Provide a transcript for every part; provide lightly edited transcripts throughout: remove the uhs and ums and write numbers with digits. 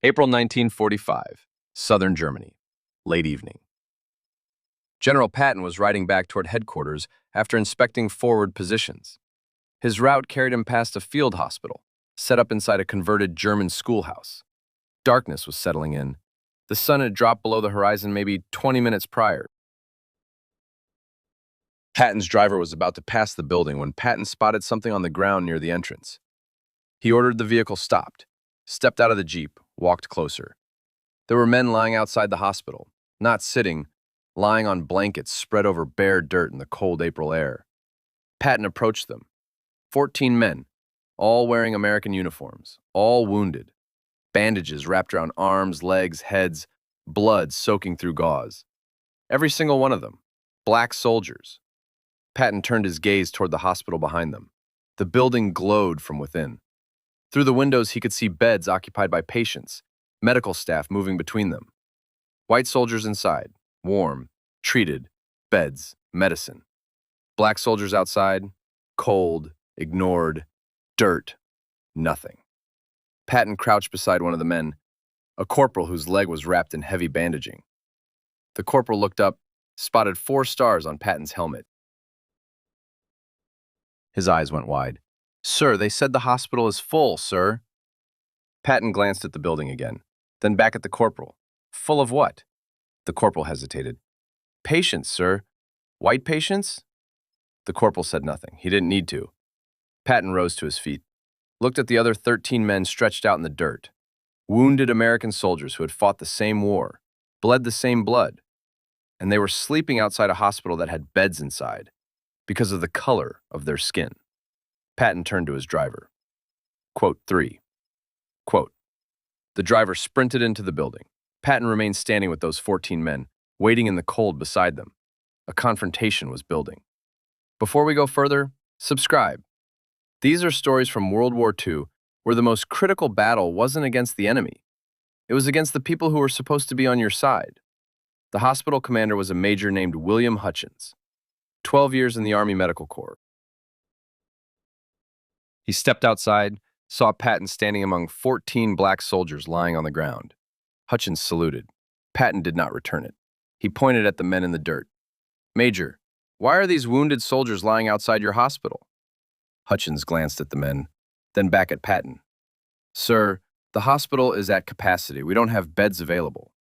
April 1945, Southern Germany, late evening. General Patton was riding back toward headquarters after inspecting forward positions. His route carried him past a field hospital, set up inside a converted German schoolhouse. Darkness was settling in. The sun had dropped below the horizon maybe 20 minutes prior. Patton's driver was about to pass the building when Patton spotted something on the ground near the entrance. He ordered the vehicle stopped, stepped out of the Jeep, walked closer. There were men lying outside the hospital, not sitting, lying on blankets spread over bare dirt in the cold April air. Patton approached them. 14 men, all wearing American uniforms, all wounded. Bandages wrapped around arms, legs, heads, blood soaking through gauze. Every single one of them, black soldiers. Patton turned his gaze toward the hospital behind them. The building glowed from within. Through the windows, he could see beds occupied by patients, medical staff moving between them. White soldiers inside, warm, treated, beds, medicine. Black soldiers outside, cold, ignored, dirt, nothing. Patton crouched beside one of the men, a corporal whose leg was wrapped in heavy bandaging. The corporal looked up, spotted 4 stars on Patton's helmet. His eyes went wide. "Sir, they said the hospital is full, sir." Patton glanced at the building again, then back at the corporal. "Full of what?" The corporal hesitated. "Patients, sir. White patients?" The corporal said nothing. He didn't need to. Patton rose to his feet, looked at the other 13 men stretched out in the dirt. Wounded American soldiers who had fought the same war, bled the same blood, and they were sleeping outside a hospital that had beds inside because of the color of their skin. Patton turned to his driver. Quote 3. Quote, the driver sprinted into the building. Patton remained standing with those 14 men, waiting in the cold beside them. A confrontation was building. Before we go further, subscribe. These are stories from World War II where the most critical battle wasn't against the enemy. It was against the people who were supposed to be on your side. The hospital commander was a major named William Hutchins, 12 years in the Army Medical Corps. He stepped outside, saw Patton standing among 14 black soldiers lying on the ground. Hutchins saluted. Patton did not return it. He pointed at the men in the dirt. "Major, why are these wounded soldiers lying outside your hospital?" Hutchins glanced at the men, then back at Patton. "Sir, the hospital is at capacity. We don't have beds available."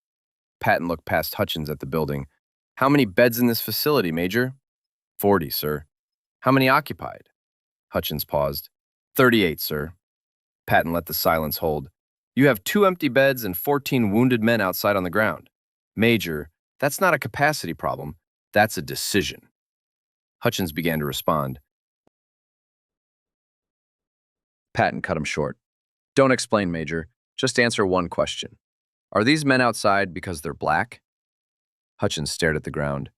Patton looked past Hutchins at the building. "How many beds in this facility, Major?" 40, sir." "How many occupied?" Hutchins paused. 38, sir." Patton let the silence hold. "You have 2 empty beds and 14 wounded men outside on the ground. Major, that's not a capacity problem. That's a decision." Hutchins began to respond. Patton cut him short. "Don't explain, Major. Just answer one question. Are these men outside because they're black?" Hutchins stared at the ground.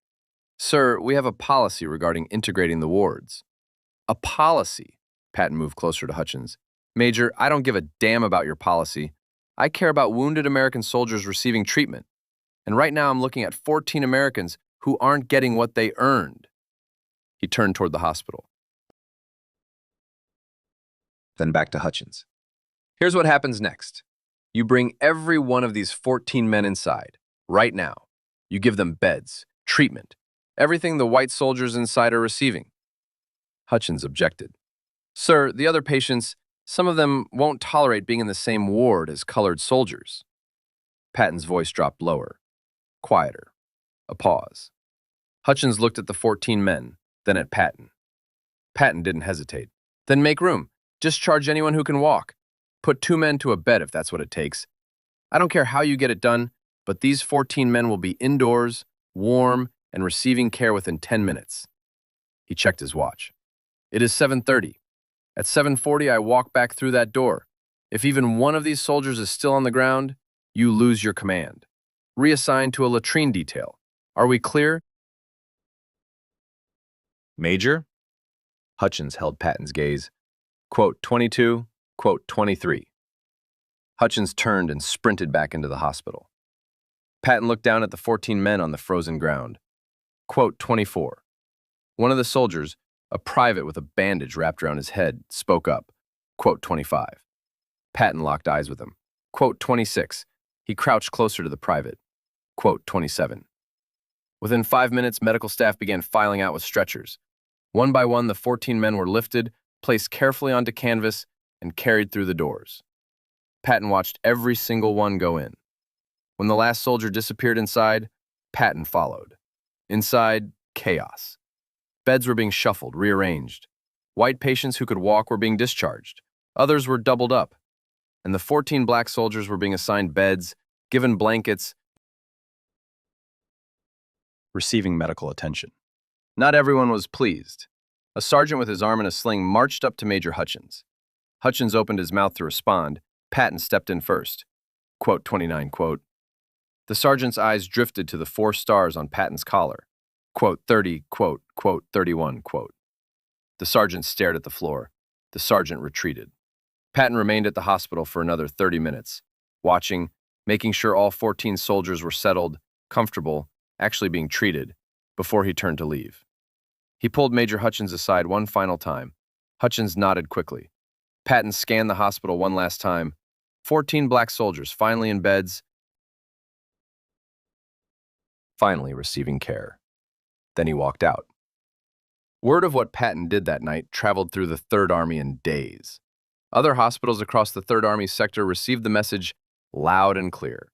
"Sir, we have a policy regarding integrating the wards." "A policy?" Patton moved closer to Hutchins. "Major, I don't give a damn about your policy. I care about wounded American soldiers receiving treatment. And right now I'm looking at 14 Americans who aren't getting what they earned." He turned toward the hospital. Then back to Hutchins. "Here's what happens next. You bring every one of these 14 men inside, right now. You give them beds, treatment, everything the white soldiers inside are receiving." Hutchins objected. "Sir, the other patients, some of them won't tolerate being in the same ward as colored soldiers." Patton's voice dropped lower, quieter. A pause. Hutchins looked at the 14 men, then at Patton. Patton didn't hesitate. "Then make room. Discharge anyone who can walk. Put 2 men to a bed if that's what it takes. I don't care how you get it done, but these 14 men will be indoors, warm, and receiving care within 10 minutes. He checked his watch. "It is 7:30. At 7:40, I walk back through that door. If even one of these soldiers is still on the ground, you lose your command. Reassign to a latrine detail. Are we clear?" "Major?" Hutchins held Patton's gaze. Quote 22, quote 23. Hutchins turned and sprinted back into the hospital. Patton looked down at the 14 men on the frozen ground. Quote 24. One of the soldiers, a private with a bandage wrapped around his head, spoke up. Quote 25. Patton locked eyes with him. Quote 26. He crouched closer to the private. Quote 27. Within 5 minutes, medical staff began filing out with stretchers. One by one, the 14 men were lifted, placed carefully onto canvas, and carried through the doors. Patton watched every single one go in. When the last soldier disappeared inside, Patton followed. Inside, chaos. Beds were being shuffled, rearranged. White patients who could walk were being discharged. Others were doubled up. And the 14 black soldiers were being assigned beds, given blankets, receiving medical attention. Not everyone was pleased. A sergeant with his arm in a sling marched up to Major Hutchins. Hutchins opened his mouth to respond. Patton stepped in first. Quote 29, quote. The sergeant's eyes drifted to the 4 stars on Patton's collar. Quote 30, quote 31, quote. The sergeant stared at the floor. The sergeant retreated. Patton remained at the hospital for another 30 minutes, watching, making sure all 14 soldiers were settled, comfortable, actually being treated, before he turned to leave. He pulled Major Hutchins aside one final time. Hutchins nodded quickly. Patton scanned the hospital one last time. 14 black soldiers finally in beds, finally receiving care. Then he walked out. Word of what Patton did that night traveled through the Third Army in days. Other hospitals across the Third Army sector received the message loud and clear.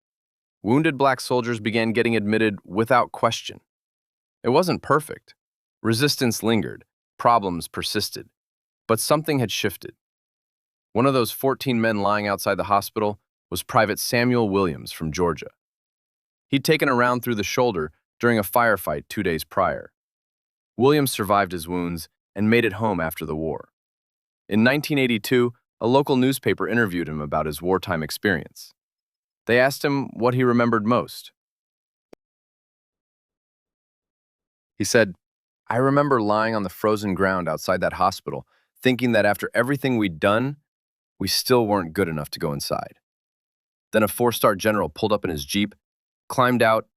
Wounded black soldiers began getting admitted without question. It wasn't perfect. Resistance lingered. Problems persisted. But something had shifted. One of those 14 men lying outside the hospital was Private Samuel Williams from Georgia. He'd taken a round through the shoulder during a firefight 2 days prior. Williams survived his wounds and made it home after the war. In 1982, a local newspaper interviewed him about his wartime experience. They asked him what he remembered most. He said, "I remember lying on the frozen ground outside that hospital, thinking that after everything we'd done, we still weren't good enough to go inside. Then a 4-star general pulled up in his Jeep, climbed out,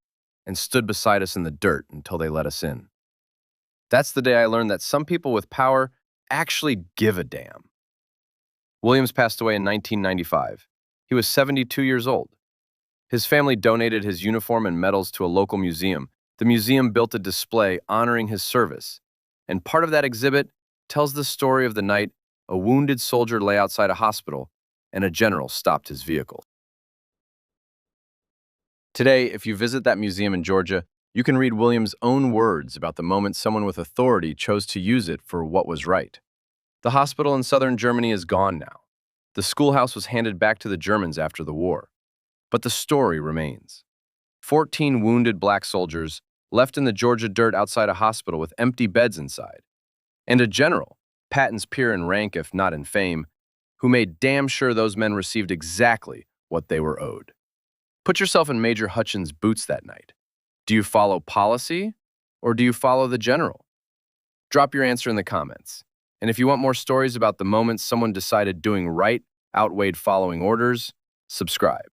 and stood beside us in the dirt until they let us in. That's the day I learned that some people with power actually give a damn." Williams passed away in 1995. He was 72 years old. His family donated his uniform and medals to a local museum. The museum built a display honoring his service, and part of that exhibit tells the story of the night a wounded soldier lay outside a hospital and a general stopped his vehicle. Today, if you visit that museum in Georgia, you can read Williams' own words about the moment someone with authority chose to use it for what was right. The hospital in southern Germany is gone now. The schoolhouse was handed back to the Germans after the war. But the story remains. 14 wounded black soldiers left in the Georgia dirt outside a hospital with empty beds inside. And a general, Patton's peer in rank if not in fame, who made damn sure those men received exactly what they were owed. Put yourself in Major Hutchins' boots that night. Do you follow policy or do you follow the general? Drop your answer in the comments. And if you want more stories about the moments someone decided doing right outweighed following orders, subscribe.